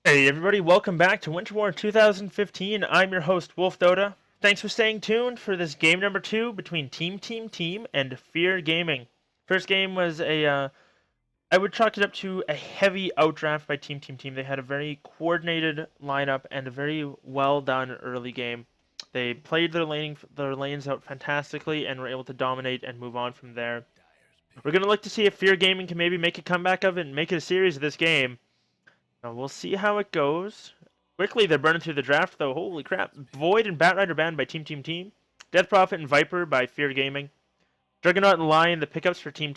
Hey everybody, welcome back to Winter War 2015. I'm your host, Wolf Dota. Thanks for staying tuned for this game number 2 between Team and Fear Gaming. First game was I would chalk it up to a heavy outdraft by Team. They had a very coordinated lineup and a very well done early game. They played their lanes out fantastically and were able to dominate and move on from there. We're going to look to see if Fear Gaming can maybe make a comeback of it and make it a series of this game. We'll see how it goes. Quickly, they're burning through the draft, though. Holy crap. Void and Batrider banned by Team. Death Prophet and Viper by Fear Gaming. Juggernaut and Lion, the pickups for Team.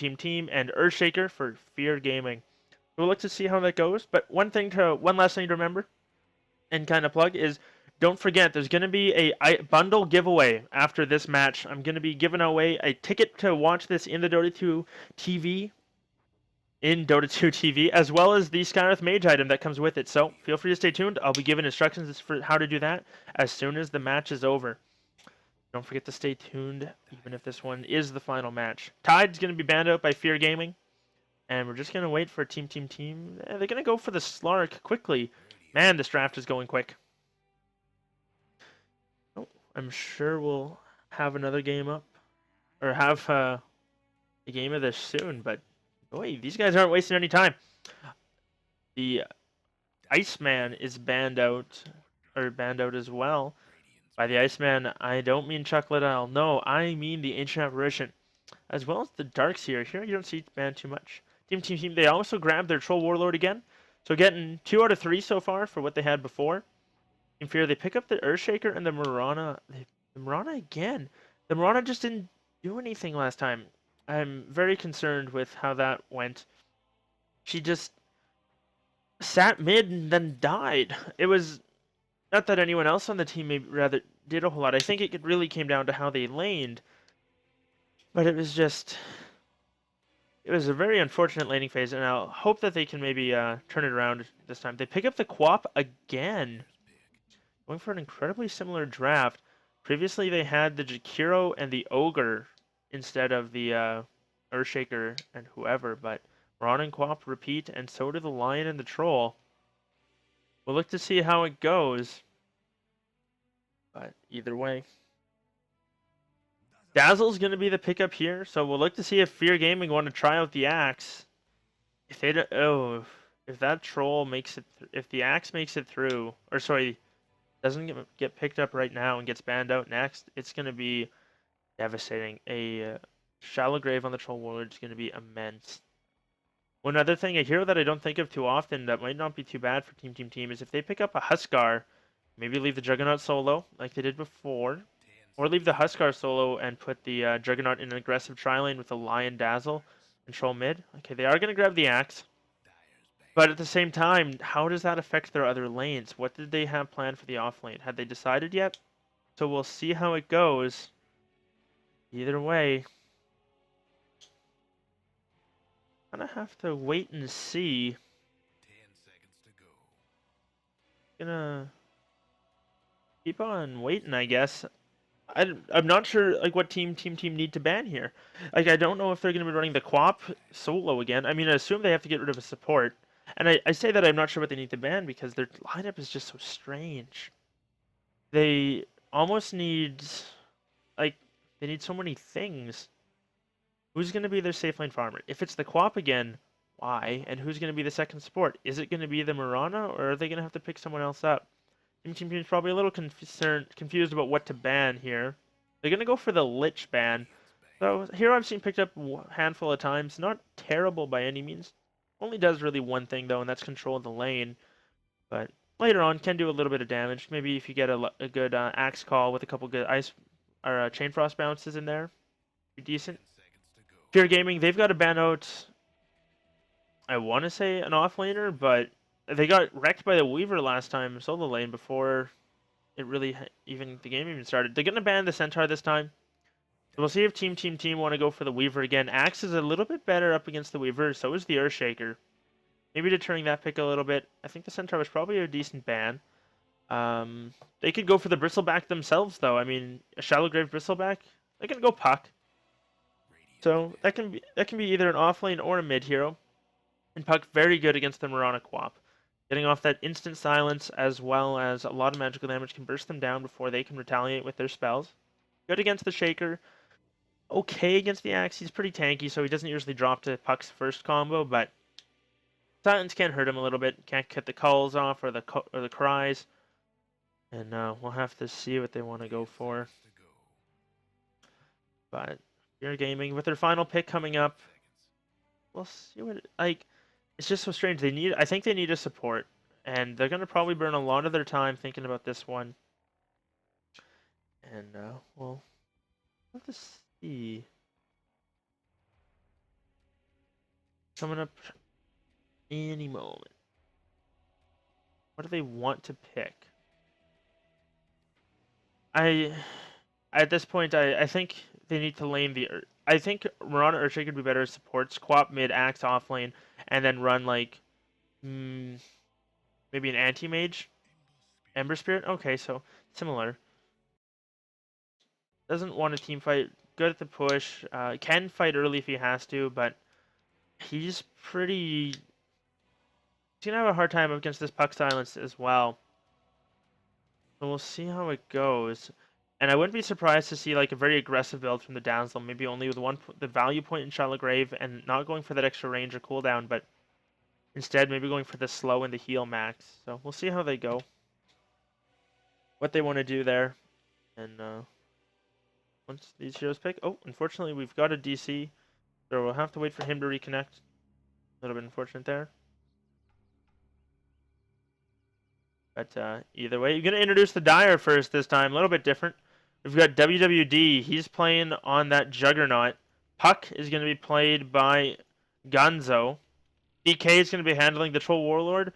And Earthshaker for Fear Gaming. We'll look to see how that goes. But one last thing to remember and kind of plug is don't forget there's going to be a bundle giveaway after this match. I'm going to be giving away a ticket to watch this in the Dota 2 TV in Dota 2 TV, as well as the Skyreth Mage item that comes with it. So feel free to stay tuned. I'll be giving instructions for how to do that as soon as the match is over. Don't forget to stay tuned, even if this one is the final match. Tide's going to be banned out by Fear Gaming, and we're just going to wait for Team. They're going to go for the Slark quickly. Man, this draft is going quick. Oh, I'm sure we'll have another game up, or have a game of this soon, but boy, these guys aren't wasting any time. The Iceman is banned out as well. By the Iceman, I don't mean Chocolate Isle. No, I mean the Ancient Apparition, as well as the Darks here. Here you don't see it banned too much. Team. They also grabbed their Troll Warlord again, so getting 2 out of 3 so far for what they had before. In Fear, they pick up the Earthshaker and the Mirana. The Mirana again. The Mirana just didn't do anything last time. I'm very concerned with how that went. She just sat mid and then died. It was not that anyone else on the team maybe rather did a whole lot. I think it really came down to how they laned. But it was a very unfortunate laning phase, and I'll hope that they can maybe turn it around this time. They pick up the Quap again, going for an incredibly similar draft. Previously, they had the Jakiro and the Ogre instead of the Earthshaker and whoever, but Ron and Quap repeat, and so do the Lion and the Troll. We'll look to see how it goes. But either way. Dazzle's going to be the pickup here, so we'll look to see if Fear Gaming want to try out the Axe. If they don't, if that Troll makes it, if the Axe makes it through, or sorry, doesn't get picked up right now and gets banned out next, it's going to be devastating. A Shallow Grave on the Troll Warlord is going to be immense. One other thing, a hero that I don't think of too often that might not be too bad for Team is if they pick up a Huskar, maybe leave the Juggernaut solo like they did before, or leave the Huskar solo and put the Juggernaut in an aggressive tri-lane with the Lion Dazzle, control mid. Okay, they are going to grab the Axe, but at the same time, how does that affect their other lanes? What did they have planned for the off lane? Had they decided yet? So we'll see how it goes. Either way, gonna have to wait and see. 10 seconds to go. Gonna keep on waiting, I guess. I'm not sure like what team need to ban here. Like I don't know if they're gonna be running the Quap solo again. I mean, I assume they have to get rid of a support. And I say that I'm not sure what they need to ban because their lineup is just so strange. They almost need like they need so many things. Who's gonna be their safe lane farmer? If it's the Quap again, why? And who's gonna be the second support? Is it gonna be the Mirana or are they gonna have to pick someone else up? Team is probably a little confused about what to ban here. They're going to go for the Lich ban. So here I've seen picked up a handful of times. Not terrible by any means. Only does really one thing though, and that's control the lane. But later on can do a little bit of damage. Maybe if you get a good axe call with a couple good ice or chain frost bounces in there, be decent. Fear Gaming, they've got to ban out. I want to say an offlaner, but they got wrecked by the Weaver last time solo lane before it really the game even started. They're gonna ban the Centaur this time. So we'll see if Team want to go for the Weaver again. Axe is a little bit better up against the Weaver, so is the Earthshaker. Maybe deterring that pick a little bit. I think the Centaur was probably a decent ban. They could go for the Bristleback themselves though. I mean, a Shallow Grave Bristleback. They can go Puck. So that can be either an off lane or a mid hero. And Puck very good against the Mirana Quap. Getting off that instant silence as well as a lot of magical damage can burst them down before they can retaliate with their spells. Good against the Shaker. Okay against the Axe. He's pretty tanky, so he doesn't usually drop to Puck's first combo, but silence can hurt him a little bit. Can't get the calls off or the cries. And we'll have to see what they want to go 10 for. seconds to go. But Fear Gaming with their final pick coming up. 10 seconds. We'll see what it's just so strange. I think they need a support, and they're gonna probably burn a lot of their time thinking about this one. And we'll have to see. Coming up any moment. What do they want to pick? I at this point I think they need to lane the I think Mirana Urshay could be better as supports, Quap mid, Axe off lane, and then run like maybe an anti-mage. Ember Spirit? Okay, so similar. Doesn't want a team fight. Good at the push. Can fight early if he has to, but he's pretty. He's gonna have a hard time against this puck silence as well. So we'll see how it goes. And I wouldn't be surprised to see like a very aggressive build from the Downslow, maybe only with the value point in Charlotte Grave and not going for that extra range or cooldown, but instead maybe going for the slow and the heal max. So we'll see how they go. What they want to do there. And once these heroes pick. Oh, unfortunately we've got a DC. So we'll have to wait for him to reconnect. A little bit unfortunate there. But either way, you're going to introduce the Dire first this time. A little bit different. We've got WWD. He's playing on that Juggernaut. Puck is going to be played by Gonzo. DK is going to be handling the Troll Warlord.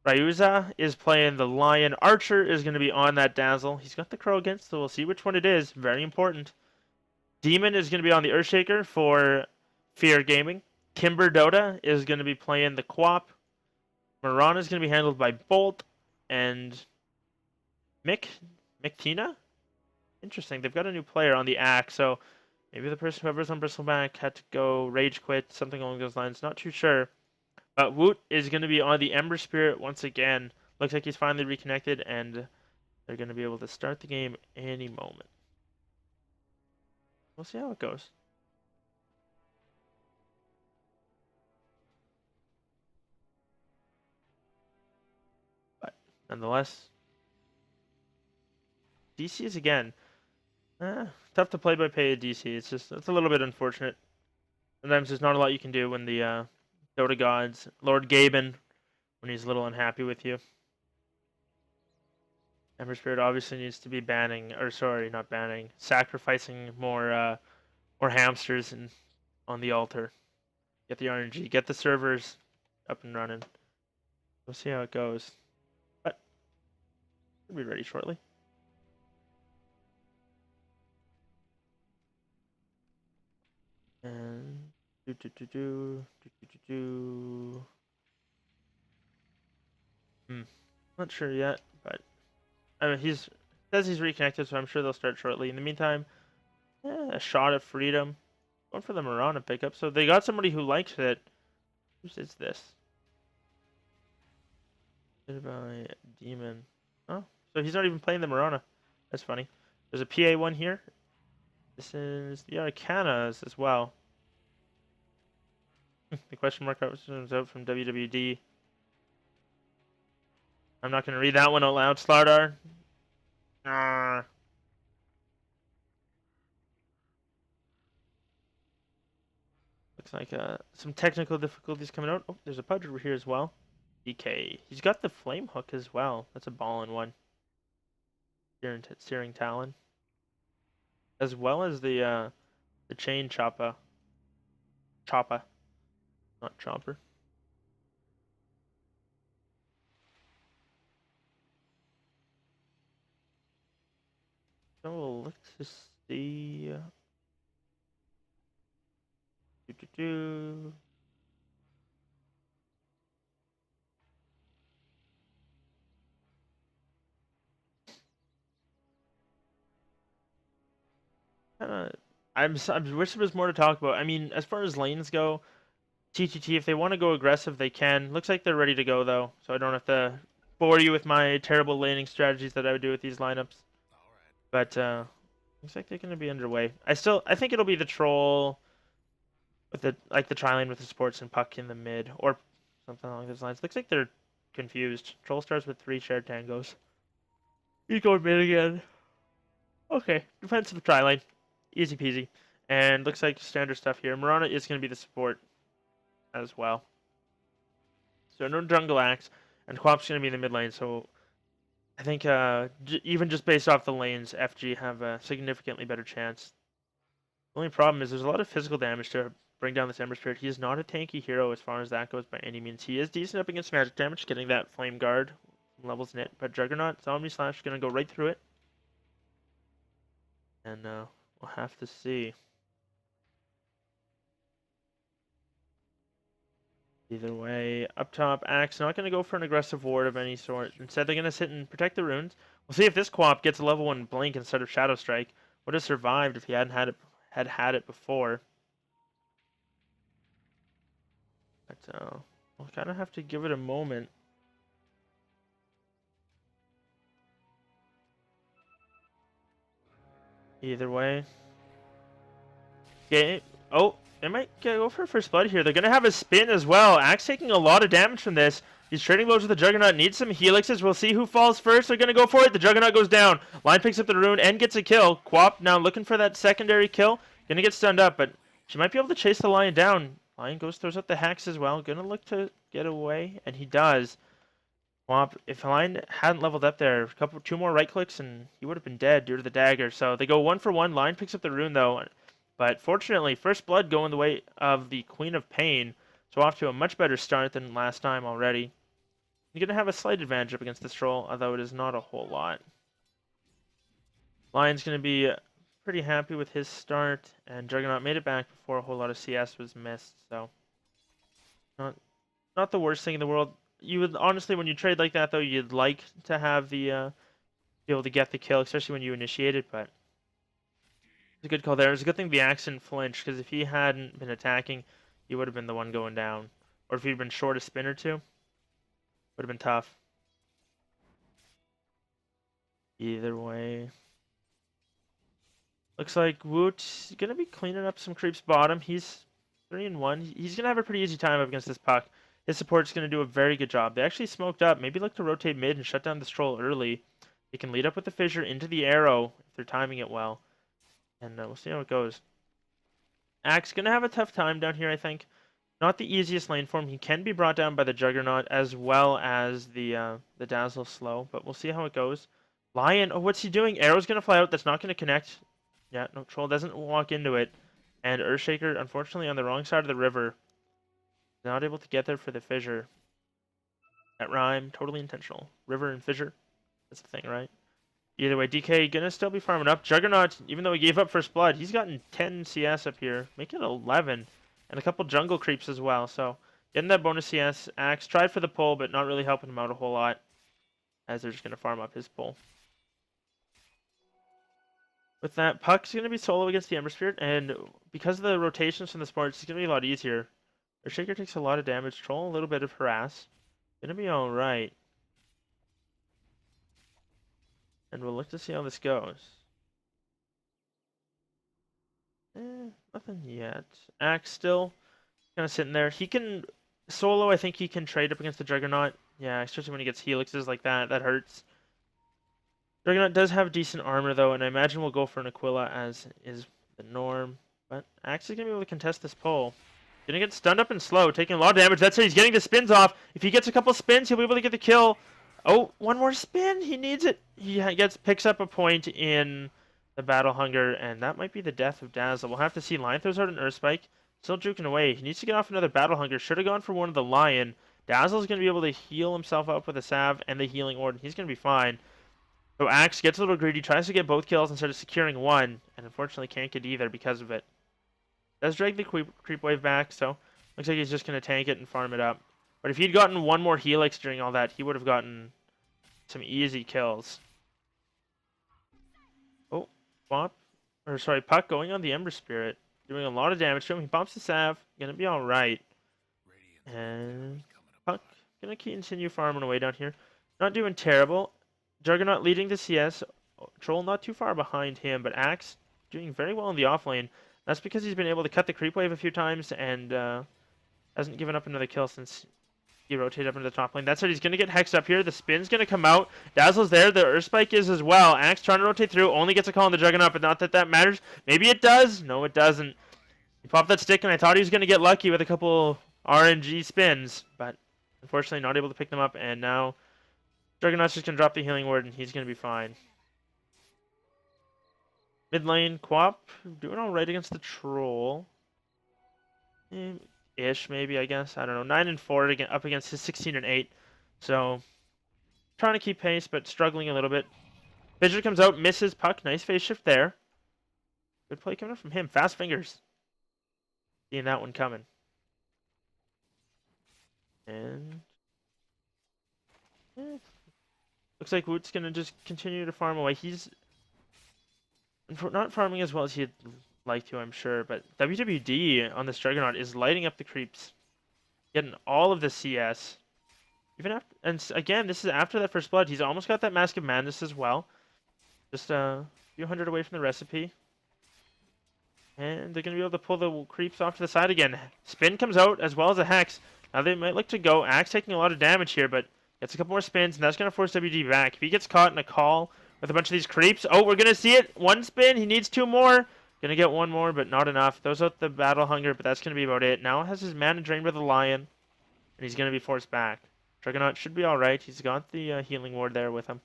Ryuza is playing the Lion. Archer is going to be on that Dazzle. He's got the Crow against, so we'll see which one it is. Very important. Demon is going to be on the Earthshaker for Fear Gaming. Kimber Dota is going to be playing the Quap. Mirana is going to be handled by Bolt. And Tina? Interesting. They've got a new player on the Axe, so maybe the person whoever's on Bristleback had to go rage quit, something along those lines. Not too sure. But Woot is going to be on the Ember Spirit once again. Looks like he's finally reconnected, and they're going to be able to start the game any moment. We'll see how it goes. But nonetheless, DC is again tough to play by pay at DC. It's a little bit unfortunate. Sometimes there's not a lot you can do when the Dota gods, Lord Gaben, when he's a little unhappy with you. Ember Spirit obviously needs to be banning, or sorry, not banning, sacrificing more hamsters on the altar. Get the RNG, get the servers up and running. We'll see how it goes. But we'll be ready shortly. And Not sure yet, but I mean says he's reconnected, so I'm sure they'll start shortly. In the meantime, a shot of freedom. Going for the Mirana pickup. So they got somebody who likes it. Who's is this? Hit by Demon. Oh, so he's not even playing the Mirana. That's funny. There's a PA one here. This is the Arcanas as well. The question mark comes out from WWD. I'm not going to read that one out loud, Slardar. Looks like some technical difficulties coming out. Oh, there's a Pudge over here as well. DK. He's got the Flame Hook as well. That's a ball-in one. Searing Talon. As well as the Chain Choppa. Choppa. Not Chomper. So we'll look to see. Do, do, do. I wish there was more to talk about. I mean, as far as lanes go, TTT, if they want to go aggressive, they can. Looks like they're ready to go, though, so I don't have to bore you with my terrible laning strategies that I would do with these lineups. All right. But looks like they're going to be underway. I think it'll be the troll with the tri-lane with the supports and puck in the mid, or something along those lines. Looks like they're confused. Troll starts with 3 shared tangos. He's going mid again. Okay, defensive tri-lane. Easy peasy. And looks like standard stuff here. Mirana is going to be the support as well. So no jungle axe, and Quap's going to be in the mid lane. So I think even just based off the lanes, FG have a significantly better chance. The only problem is there's a lot of physical damage to bring down this Ember Spirit. He is not a tanky hero as far as that goes by any means. He is decent up against magic damage, getting that Flame Guard levels in it. But Juggernaut, Zombie Slash is going to go right through it. And we'll have to see. Either way, up top, Axe not going to go for an aggressive ward of any sort. Instead, they're going to sit and protect the runes. We'll see if this Quap gets a level 1 Blink instead of Shadow Strike. Would have survived if he hadn't had it before. But we'll kind of have to give it a moment. Either way. Okay. Oh, they might go for first blood here. They're going to have a spin as well. Axe taking a lot of damage from this. He's trading blows with the Juggernaut. Needs some helixes. We'll see who falls first. They're going to go for it. The Juggernaut goes down. Line picks up the rune and gets a kill. Quap now looking for that secondary kill. Going to get stunned up, but she might be able to chase the Lion down. Lion throws up the Hex as well. Going to look to get away, and he does. Quap, if Lion hadn't leveled up there, two more right clicks, and he would have been dead due to the dagger. So they go 1 for 1. Lion picks up the rune, though. But fortunately, first blood going the way of the Queen of Pain. So off to a much better start than last time already. You're going to have a slight advantage up against this troll, although it is not a whole lot. Lion's going to be pretty happy with his start, and Juggernaut made it back before a whole lot of CS was missed. So not the worst thing in the world. You would honestly, when you trade like that, though, you'd like to have the be able to get the kill, especially when you initiate it, but it's a good call there. It's a good thing the Axe didn't flinch, because if he hadn't been attacking, he would have been the one going down. Or if he'd been short a spin or two, would have been tough. Either way. Looks like Woot's going to be cleaning up some creeps bottom. He's 3-1. He's going to have a pretty easy time up against this puck. His support's going to do a very good job. They actually smoked up. Maybe look to rotate mid and shut down this troll early. They can lead up with the fissure into the arrow if they're timing it well. And we'll see how it goes. Axe going to have a tough time down here, I think. Not the easiest lane for him. He can be brought down by the Juggernaut as well as the Dazzle Slow. But we'll see how it goes. Lion, oh, what's he doing? Arrow's going to fly out. That's not going to connect. Yeah, no, Troll doesn't walk into it. And Earthshaker, unfortunately, on the wrong side of the river. Not able to get there for the fissure. That rhyme, totally intentional. River and fissure. That's the thing, right? Either way, DK gonna still be farming up. Juggernaut, even though he gave up first blood, he's gotten 10 CS up here. Make it 11. And a couple jungle creeps as well. So, getting that bonus CS. Axe tried for the pull, but not really helping him out a whole lot. As they're just gonna farm up his pull. With that, Puck's going to be solo against the Ember Spirit, and because of the rotations from the sports, it's going to be a lot easier. Earthshaker takes a lot of damage, Troll a little bit of harass. Gonna be alright. And we'll look to see how this goes. Nothing yet. Axe still kind of sitting there. He can solo, I think he can trade up against the Juggernaut. Yeah, especially when he gets helixes like that. That hurts. Juggernaut does have decent armor, though, and I imagine we'll go for an Aquila, as is the norm. But Axe is going to be able to contest this pull. Gonna get stunned up and slow, taking a lot of damage. That's it, he's getting the spins off. If he gets a couple spins, he'll be able to get the kill. Oh, one more spin, he needs it. He picks up a point in the Battle Hunger, and that might be the death of Dazzle. We'll have to see. Lion throws out an Earth Spike. Still juking away. He needs to get off another Battle Hunger. Should have gone for one of the Lion. Dazzle's going to be able to heal himself up with a Salve and the Healing Orb. He's going to be fine. So Axe gets a little greedy, tries to get both kills instead of securing one, and unfortunately can't get either because of it. Does drag the creep wave back, so looks like he's just going to tank it and farm it up. But if he'd gotten one more Helix during all that, he would have gotten some easy kills. Oh, Puck going on the Ember Spirit. Doing a lot of damage to him. He bumps the Salve. Gonna be alright. And Puck gonna continue farming away down here. Not doing terrible. Juggernaut leading the CS. Troll not too far behind him, but Axe doing very well in the off lane. That's because he's been able to cut the creep wave a few times and hasn't given up another kill since he rotated up into the top lane. That's it. He's going to get hexed up here. The spin's going to come out. Dazzle's there. The Earth Spike is as well. Axe trying to rotate through. Only gets a call on the Juggernaut, but not that that matters. Maybe it does. No, it doesn't. He popped that stick, and I thought he was going to get lucky with a couple RNG spins, but unfortunately not able to pick them up, and now Juggernaut's just going to drop the healing ward, and he's going to be fine. Mid lane, Quap doing alright against the Troll. Ish, maybe, I guess. I don't know. 9 and 4 again, up against his 16 and 8. So, trying to keep pace, but struggling a little bit. Fissure comes out, misses Puck. Nice phase shift there. Good play coming up from him. Fast fingers. Seeing that one coming. And looks like Woot's going to just continue to farm away. He's not farming as well as he'd like to, I'm sure, but WWD on this Juggernaut is lighting up the creeps. Getting all of the CS. Even after, and again, this is after that first blood. He's almost got that Mask of Madness as well. Just a few hundred away from the recipe. And they're going to be able to pull the creeps off to the side again. Spin comes out as well as a Hex. Now they might look to go. Axe taking a lot of damage here, but gets a couple more spins, and that's going to force WD back. If he gets caught in a call with a bunch of these creeps... Oh, we're going to see it! One spin, he needs 2 more. Going to get 1 more, but not enough. Throws out the Battle Hunger, but that's going to be about it. Now has his mana drained by the Lion, and he's going to be forced back. Juggernaut should be alright. He's got the healing ward there with him.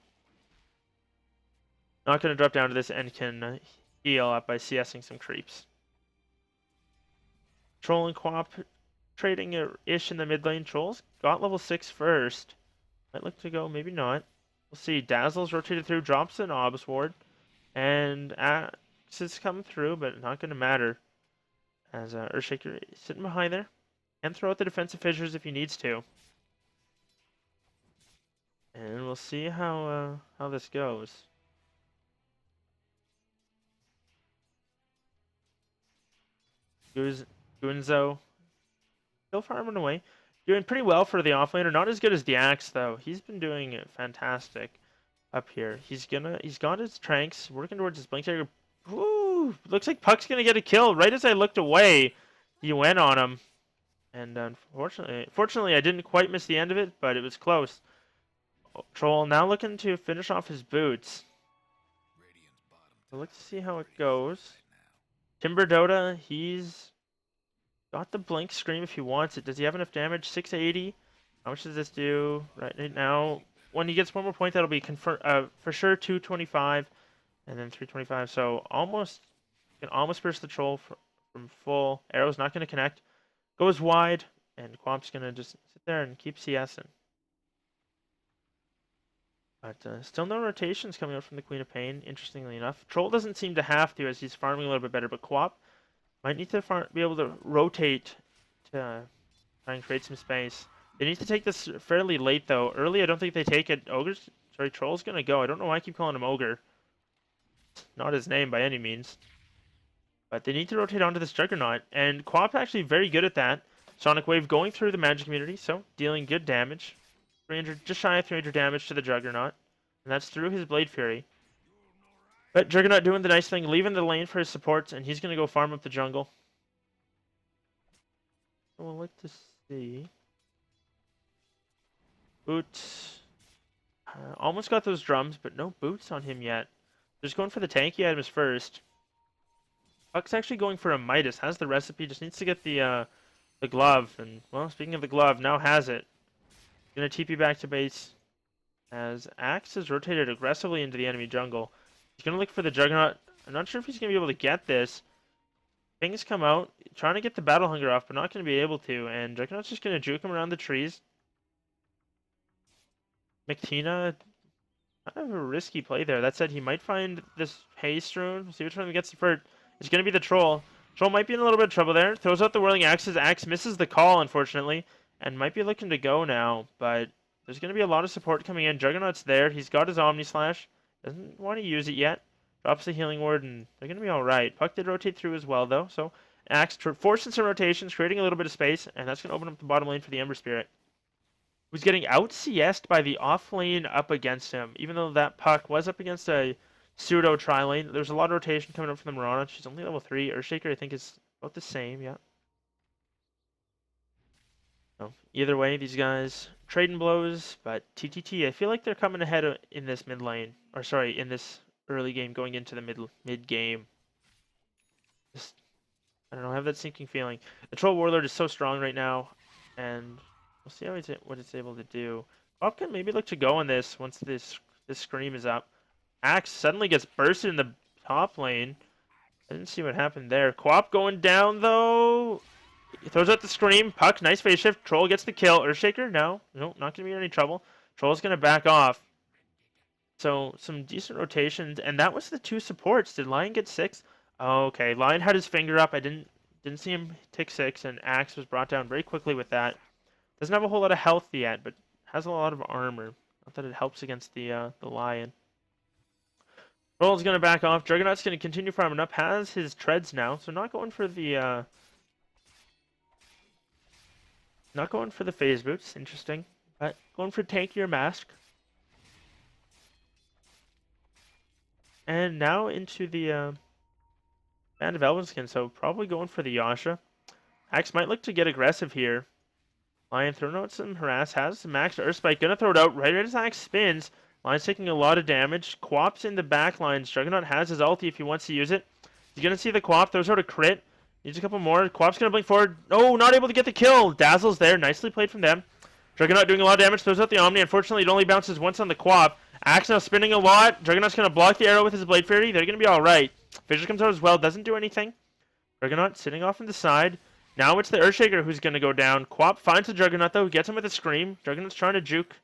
Not going to drop down to this and can heal up by CSing some creeps. Troll and Quap trading ish in the mid lane. Trolls got level 6 first. Might look to go, maybe not. We'll see. Dazzle's rotated through, drops an Obs ward. And Axe is coming through, but not going to matter. As Earthshaker is sitting behind there. And throw out the defensive fissures if he needs to. And we'll see how this goes. Gunzo still farming away. Doing pretty well for the offlaner. Not as good as the Axe, though. He's been doing fantastic up here. He's got his Tranks, working towards his Blink Dagger. Woo! Looks like Puck's gonna get a kill. Right as I looked away, he went on him. And fortunately, I didn't quite miss the end of it, but it was close. Troll now looking to finish off his boots. So let's see how it goes. Timber Dota, he's got the Blink Scream if he wants it. Does he have enough damage? 680. How much does this do right now? When he gets 1 more point, that'll be for sure 225 and then 325. So can almost pierce the Troll from full. Arrow's not going to connect. Goes wide, and Quap's going to just sit there and keep CSing. But still no rotations coming out from the Queen of Pain, interestingly enough. Troll doesn't seem to have to as he's farming a little bit better, but Quap might need to be able to rotate to try and create some space. They need to take this fairly late, though. Early, I don't think they take it. Troll's going to go. I don't know why I keep calling him Ogre. It's not his name by any means. But they need to rotate onto this Juggernaut, and Quap actually very good at that. Sonic Wave going through the magic immunity, so dealing good damage. 300, just shy of 300 damage to the Juggernaut, and that's through his Blade Fury. But Juggernaut doing the nice thing, leaving the lane for his supports, and he's going to go farm up the jungle. So we'll look to see. Boots. Almost got those drums, but no boots on him yet. Just going for the tanky items first. Puck's actually going for a Midas. Has the recipe, just needs to get the glove. And, well, speaking of the glove, now has it. Gonna TP back to base as Axe is rotated aggressively into the enemy jungle. He's gonna look for the Juggernaut. I'm not sure if he's gonna be able to get this. Things come out, trying to get the Battle Hunger off, but not gonna be able to. And Juggernaut's just gonna juke him around the trees. McTina, kind of a risky play there. That said, he might find this haste rune. See which one gets the first. It's gonna be the Troll. Troll might be in a little bit of trouble there. Throws out the Whirling Axes. Axe misses the call, unfortunately. And might be looking to go now, but there's going to be a lot of support coming in. Juggernaut's there. He's got his Omni Slash. Doesn't want to use it yet. Drops the healing ward, and they're going to be alright. Puck did rotate through as well, though. So Axe forcing some rotations, creating a little bit of space, and that's going to open up the bottom lane for the Ember Spirit, who's getting out CS'd by the off lane up against him. Even though that puck was up against a pseudo tri lane, there's a lot of rotation coming up from the Mirana. She's only level 3. Earthshaker, I think, is about the same, yeah. So, either way, these guys trading blows, but TTT, I feel like they're coming ahead in this mid lane, or sorry, in this early game going into the mid game. Just, I don't know, I have that sinking feeling. The Troll Warlord is so strong right now, and we'll see how what it's able to do. Bob can maybe look to go on this once this scream is up. Axe suddenly gets bursted in the top lane. I didn't see what happened there. Quap going down though. He throws out the scream. Puck, nice phase shift. Troll gets the kill. Earthshaker, no, not gonna be in any trouble. Troll's gonna back off. So some decent rotations, and that was the 2 supports. Did Lion get 6? Oh, okay, Lion had his finger up. I didn't see him take 6, and Axe was brought down very quickly with that. Doesn't have a whole lot of health yet, but has a lot of armor. Not that it helps against the Lion. Troll's gonna back off. Juggernaut's gonna continue farming up. Has his treads now, so not going for the phase boots. Interesting, but going for tankier mask. And now into the Band of Elvinskin, so probably going for the Yasha. Axe might look to get aggressive here. Lion throwing out some harass, has some max Earth Spike, gonna throw it out right as Axe spins. Lion's taking a lot of damage. Quap's in the back lines. Juggernaut has his ulti if he wants to use it. He's gonna see the Quap, throws out a crit. Needs a couple more. Quap's gonna blink forward. Oh, not able to get the kill. Dazzle's there. Nicely played from them. Juggernaut doing a lot of damage, throws out the Omni. Unfortunately, it only bounces once on the Quap. Axe now spinning a lot. Juggernaut's gonna block the arrow with his Blade Fury. They're gonna be alright. Fissure comes out as well, doesn't do anything. Juggernaut sitting off on the side. Now it's the Earthshaker who's gonna go down. Quap finds the Juggernaut though, gets him with a scream. Juggernaut's trying to juke.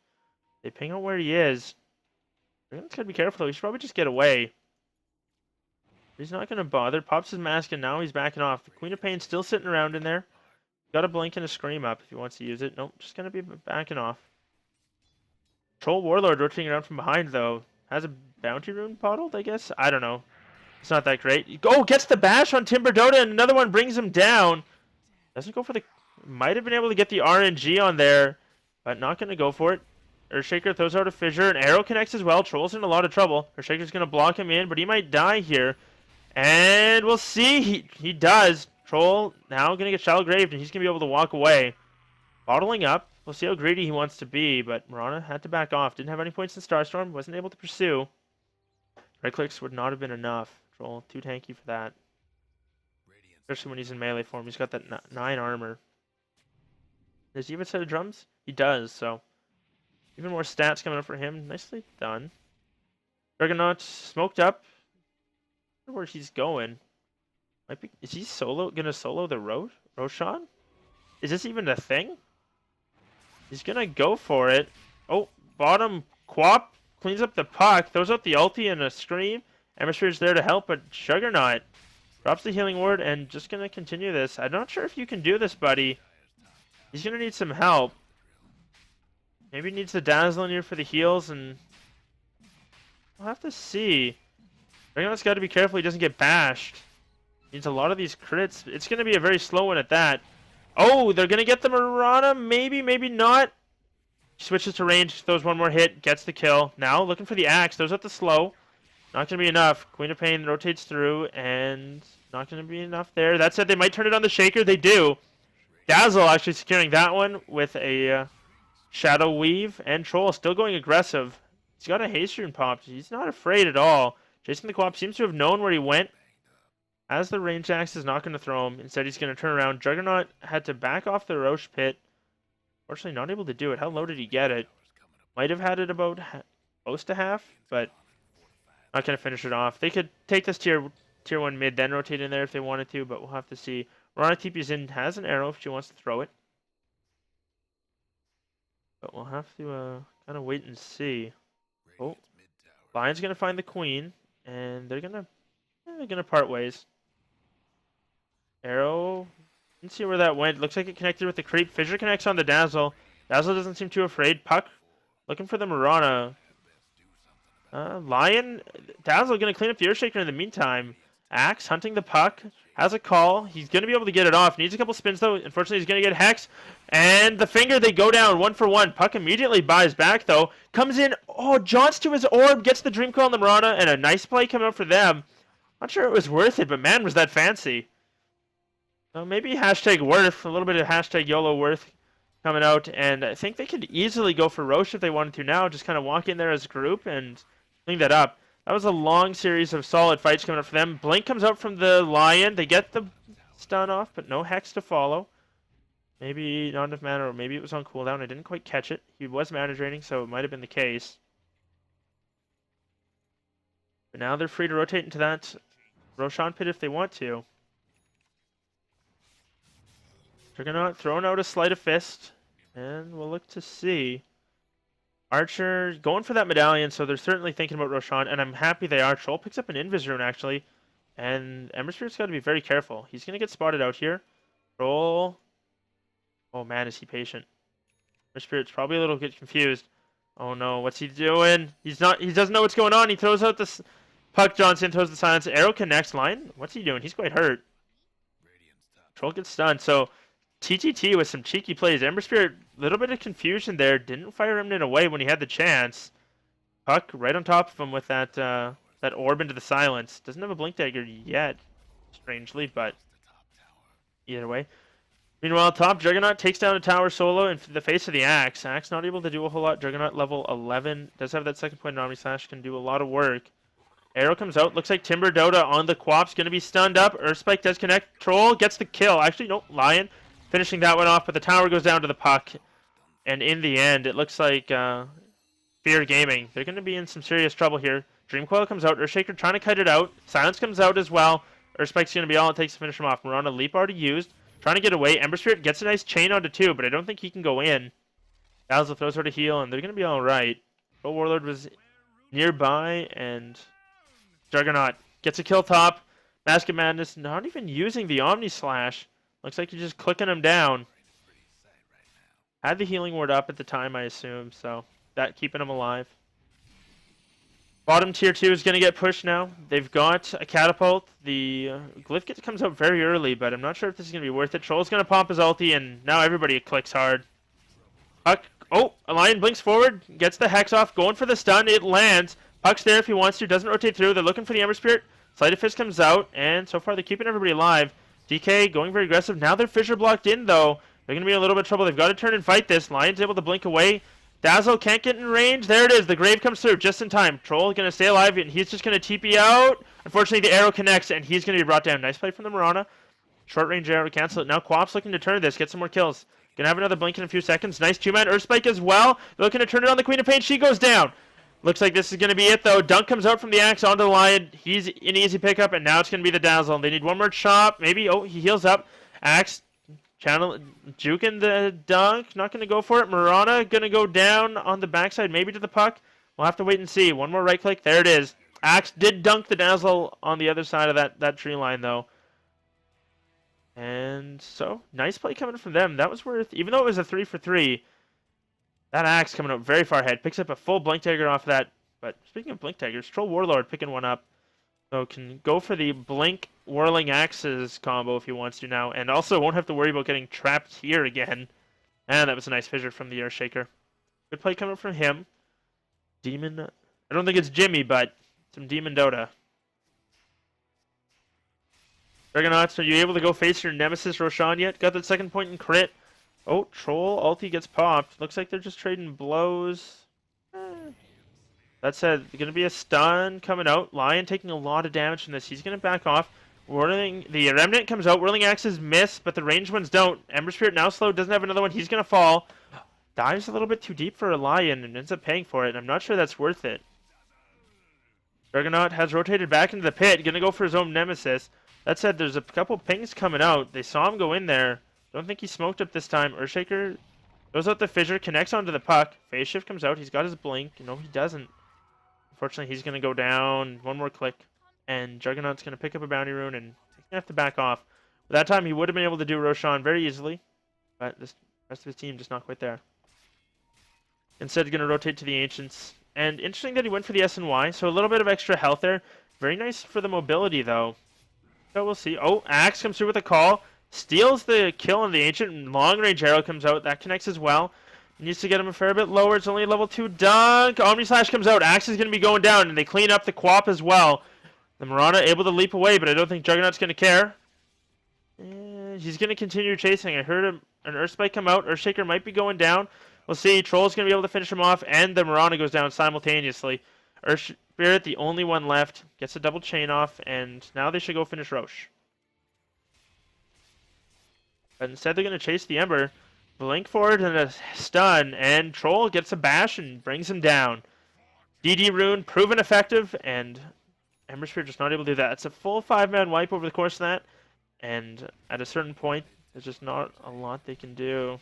They ping out where he is. Juggernaut's gotta be careful though, he should probably just get away. He's not gonna bother. Pops his mask and now he's backing off. The Queen of Pain's still sitting around in there. Got a blink and a scream up if he wants to use it. Nope, just gonna be backing off. Troll Warlord rotating around from behind though. Has a bounty rune bottled, I guess? I don't know. It's not that great. Oh, gets the bash on Timber Dota and another one brings him down. Doesn't go for the... Might have been able to get the RNG on there, but not going to go for it. Earthshaker throws out a fissure. An arrow connects as well. Troll's in a lot of trouble. Earthshaker's going to block him in, but he might die here. And we'll see. He does. Troll now going to get shallow graved, and he's going to be able to walk away. Bottling up. We'll see how greedy he wants to be, but Mirana had to back off. Didn't have any points in Starstorm. Wasn't able to pursue. Right clicks would not have been enough. Troll too tanky for that. Especially when he's in melee form. He's got that 9 armor. Does he have a set of drums? He does, so even more stats coming up for him. Nicely done. Juggernaut smoked up. I wonder where he's going. Might be, is he gonna solo the Roshan? Is this even a thing? He's gonna go for it. Oh, bottom Quap cleans up the puck, throws out the ulti and a scream. Emissary is there to help, but Juggernaut drops the healing ward and just gonna continue this. I'm not sure if you can do this, buddy. He's gonna need some help. Maybe he needs the Dazzle in here for the heals, and we'll have to see. Juggernaut's got to be careful he doesn't get bashed. Needs a lot of these crits. It's gonna be a very slow one at that. Oh, they're gonna get the Mirana. Maybe, maybe not. Switches to range, throws one more hit, gets the kill. Now looking for the axe. Throws out the slow. Not going to be enough. Queen of Pain rotates through, and not going to be enough there. That said, they might turn it on the Shaker. They do. Dazzle actually securing that one with a Shadow Weave, and Troll still going aggressive. He's got a haste rune popped. He's not afraid at all. Jason the Quap seems to have known where he went. As the range axe is not going to throw him. Instead, he's going to turn around. Juggernaut had to back off the Roche pit. Fortunately, not able to do it. How low did he get it? Might have had it about close to half, but not going to finish it off. They could take this tier 1 mid, then rotate in there if they wanted to, but we'll have to see. Rana TP's in, has an arrow if she wants to throw it. But we'll have to kind of wait and see. Oh, Lion's going to find the Queen, and they're going to part ways. Arrow, let's see where that went. Looks like it connected with the creep. Fissure connects on the Dazzle. Dazzle doesn't seem too afraid. Puck looking for the Mirana. Lion, Dazzle gonna clean up the Earthshaker in the meantime. Axe hunting the puck. Has a call. He's going to be able to get it off. Needs a couple spins, though. Unfortunately, he's going to get Hex. And the finger, they go down 1-for-1. Puck immediately buys back, though. Comes in. Oh, jaunts to his orb. Gets the Dream Coil on the Marana. And a nice play coming up for them. Not sure it was worth it, but man, was that fancy. So maybe hashtag worth. A little bit of hashtag YOLO worth coming out. And I think they could easily go for Roche if they wanted to now. Just kind of walk in there as a group and clean that up. That was a long series of solid fights coming up for them. Blink comes out from the Lion. They get the stun off, but no Hex to follow. Maybe not enough mana, or maybe it was on cooldown. I didn't quite catch it. He was mana draining, so it might have been the case. But now they're free to rotate into that Roshan pit if they want to. Juggernaut throwing out a Sleight of Fist, and we'll look to see. Archer going for that medallion, so they're certainly thinking about Roshan, and I'm happy they are. Troll picks up an Invis rune, actually, and Ember Spirit's got to be very careful. He's going to get spotted out here. Troll. Oh, man, is he patient. Ember Spirit's probably a little bit confused. Oh, no, what's he doing? He doesn't know what's going on. He throws out the puck. Johnson throws the silence. Arrow connects. Line. What's he doing? He's quite hurt. Troll gets stunned, so TTT with some cheeky plays. Ember Spirit, a little bit of confusion there. Didn't fire Remnant away when he had the chance. Puck right on top of him with that that orb into the silence. Doesn't have a Blink Dagger yet, strangely, but either way. Meanwhile, top Juggernaut takes down a tower solo in the face of the Axe. Axe not able to do a whole lot. Juggernaut level 11. Does have that second point in Omni Slash. Can do a lot of work. Arrow comes out. Looks like Timber Dota on the Quap's going to be stunned up. Earthspike does connect. Troll gets the kill. Actually, no, Lion finishing that one off, but the tower goes down to the puck. And in the end, it looks like Fear Gaming. They're going to be in some serious trouble here. Dream Coil comes out. Earthshaker trying to kite it out. Silence comes out as well. Earthspike's going to be all it takes to finish him off. Marana leap already used. Trying to get away. Ember Spirit gets a nice chain onto 2, but I don't think he can go in. Dazzle throws her to heal, and they're going to be all right. Troll Warlord was nearby, and Juggernaut gets a kill top. Mask of Madness not even using the Omni Slash. Looks like you're just clicking him down. Had the healing ward up at the time, I assume, so that keeping him alive. Bottom tier 2 is going to get pushed now. They've got a catapult. The Glyph comes out very early, but I'm not sure if this is going to be worth it. Troll's going to pop his ulti, and now everybody clicks hard. Puck. Oh, a Lion blinks forward, gets the Hex off, going for the stun. It lands. Puck's there if he wants to, doesn't rotate through. They're looking for the Ember Spirit. Sleight of Fist comes out, and so far they're keeping everybody alive. DK going very aggressive. Now they're fissure blocked in, though. They're going to be in a little bit of trouble. They've got to turn and fight this. Lion's able to blink away. Dazzle can't get in range. There it is. The Grave comes through just in time. Troll going to stay alive, and he's just going to TP out. Unfortunately, the arrow connects, and he's going to be brought down. Nice play from the Marana. Short range arrow to cancel it. Now Quap's looking to turn this, get some more kills. Going to have another blink in a few seconds. Nice 2-man Earthspike as well. They're looking to turn it on the Queen of Pain. She goes down. Looks like this is going to be it, though. Dunk comes out from the Axe onto the Lion. He's an easy pickup, and now it's going to be the Dazzle. They need one more chop. Maybe. Oh, he heals up. Axe juking the Dunk. Not going to go for it. Marana going to go down on the backside, maybe to the puck. We'll have to wait and see. One more right click. There it is. Axe did dunk the Dazzle on the other side of that tree line, though. And so, nice play coming from them. That was worth, even though it was a 3-for-3, that Axe coming up very far ahead. Picks up a full Blink Dagger off that. But speaking of Blink Daggers, Troll Warlord picking one up. So can go for the Blink Whirling Axes combo if he wants to now. And also won't have to worry about getting trapped here again. And that was a nice fissure from the Earthshaker. Good play coming from him. Demon. I don't think it's Jimmy, but some Demon Dota. Dragonauts, are you able to go face your nemesis Roshan yet? Got that second point in crit. Oh, Troll ulti gets popped. Looks like they're just trading blows. That said, going to be a stun coming out. Lion taking a lot of damage from this. He's going to back off. The Remnant comes out. Whirling Axes miss, but the ranged ones don't. Ember Spirit now slow. Doesn't have another one. He's going to fall. Dives a little bit too deep for a Lion and ends up paying for it. I'm not sure that's worth it. Dragonaut has rotated back into the pit. Going to go for his own nemesis. That said, there's a couple pings coming out. They saw him go in there. Don't think he smoked up this time. Earthshaker goes out the fissure, connects onto the puck. Phase shift comes out. He's got his blink. No, he doesn't. Unfortunately, he's going to go down. One more click. And Juggernaut's going to pick up a bounty rune and he's going to have to back off. But that time, he would have been able to do Roshan very easily. But the rest of his team just not quite there. Instead, going to rotate to the Ancients. And interesting that he went for the SNY. So a little bit of extra health there. Very nice for the mobility, though. So we'll see. Oh, Axe comes through with a call. Steals the kill on the Ancient. And long-range arrow comes out. That connects as well. Needs to get him a fair bit lower. It's only a level 2 dunk. Omni Slash comes out. Axe is going to be going down. And they clean up the Quap as well. The Marana able to leap away, but I don't think Juggernaut's going to care. He's going to continue chasing. I heard an Earth Spike come out. Earthshaker might be going down. We'll see. Troll's going to be able to finish him off, and the Marana goes down simultaneously. Earth Spirit, the only one left, gets a double chain off, and now they should go finish Roche. But instead they're going to chase the Ember. Blink forward and a stun, and Troll gets a bash and brings him down. DD Rune proven effective, and Ember Spirit just not able to do that. It's a full 5-man wipe over the course of that, and at a certain point, there's just not a lot they can do.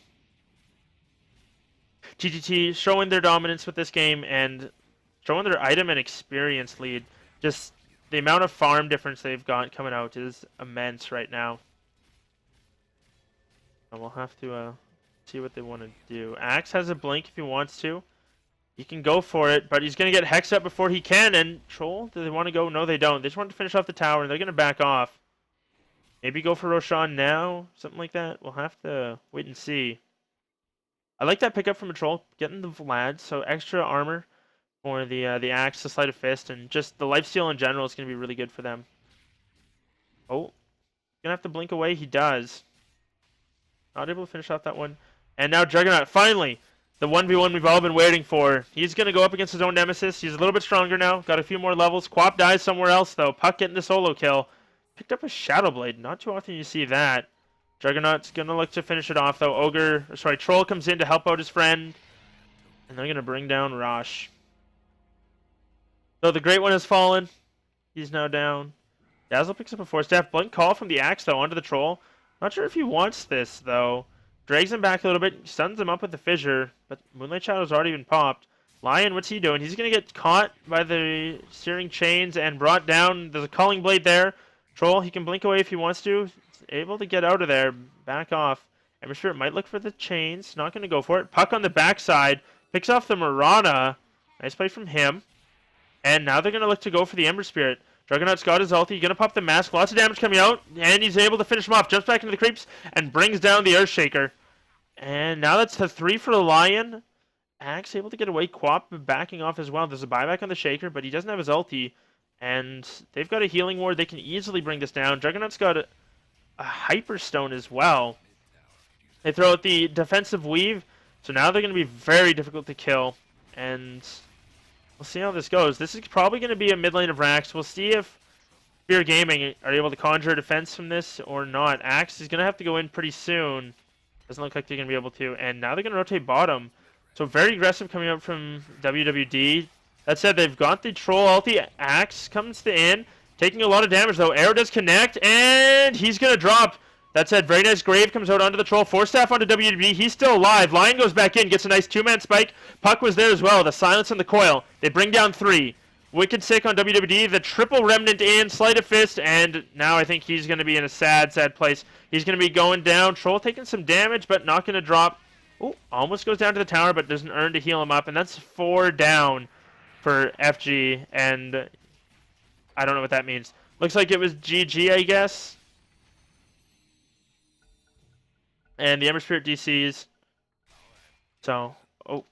TTT showing their dominance with this game and showing their item and experience lead. Just the amount of farm difference they've got coming out is immense right now. And we'll have to see what they want to do. Axe has a blink if he wants to. He can go for it, but he's going to get hexed up before he can. And Troll, do they want to go? No, they don't. They just want to finish off the tower, and they're going to back off. Maybe go for Roshan now, something like that. We'll have to wait and see. I like that pickup from a Troll, getting the Vlad, so extra armor for the Axe, the Sleight of Fist, and just the lifesteal in general is going to be really good for them. Oh, going to have to blink away. He does. Not able to finish off that one. And now Juggernaut, finally, the 1v1 we've all been waiting for. He's going to go up against his own nemesis. He's a little bit stronger now. Got a few more levels. Quap dies somewhere else, though. Puck getting the solo kill. Picked up a Shadow Blade. Not too often you see that. Juggernaut's going to look to finish it off, though. Troll comes in to help out his friend. And they're going to bring down Rosh. So the Great One has fallen. He's now down. Dazzle picks up a 4-staff. Blink call from the Axe, though, onto the Troll. Not sure if he wants this, though. Drags him back a little bit, stuns him up with the Fissure, but Moonlight Shadow's already been popped. Lion, what's he doing? He's going to get caught by the steering chains and brought down. There's a Calling Blade there. Troll, he can blink away if he wants to. He's able to get out of there, back off. Ember Spirit might look for the chains, not going to go for it. Puck on the backside, picks off the Marana. Nice play from him. And now they're going to look to go for the Ember Spirit. Juggernaut's got his ulti, gonna pop the mask, lots of damage coming out, and he's able to finish him off. Jumps back into the creeps and brings down the Earthshaker. And now that's the 3 for the Lion. Axe able to get away, Quap backing off as well. There's a buyback on the Shaker, but he doesn't have his ulti. And they've got a healing ward, they can easily bring this down. Juggernaut's got a Hyperstone as well. They throw out the defensive weave, so now they're gonna be very difficult to kill. And we'll see how this goes. This is probably going to be a mid lane of Rax. We'll see if Spear Gaming are able to conjure a defense from this or not. Axe is going to have to go in pretty soon. Doesn't look like they're going to be able to. And now they're going to rotate bottom. So very aggressive coming up from WWD. That said, they've got the Troll ulti. Axe comes in, taking a lot of damage though. Arrow does connect, and he's going to drop. That said, very nice Grave comes out onto the Troll. 4-staff onto WWD. He's still alive. Lion goes back in, gets a nice 2-man spike. Puck was there as well. The silence and the coil. They bring down 3. Wicked Sick on WWD. The triple Remnant in. Sleight of Fist. And now I think he's going to be in a sad, sad place. He's going to be going down. Troll taking some damage, but not going to drop. Oh, almost goes down to the tower, but doesn't earn to heal him up. And that's 4 down for FG. And I don't know what that means. Looks like it was GG, I guess. And the Ember Spirit DCs. So, oh.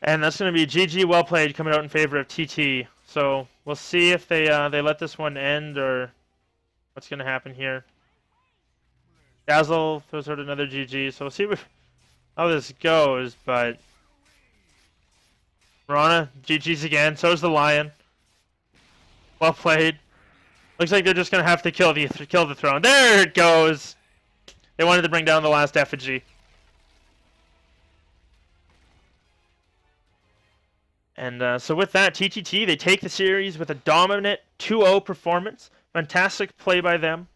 And that's going to be GG, well played, coming out in favor of TT. So we'll see if they let this one end or what's going to happen here. Dazzle throws out another GG. So we'll see how this goes, but Marana, GG's again. So is the Lion. Well played. Looks like they're just gonna have to kill the throne. There it goes. They wanted to bring down the last effigy. And so with that, TTT, they take the series with a dominant 2-0 performance. Fantastic play by them.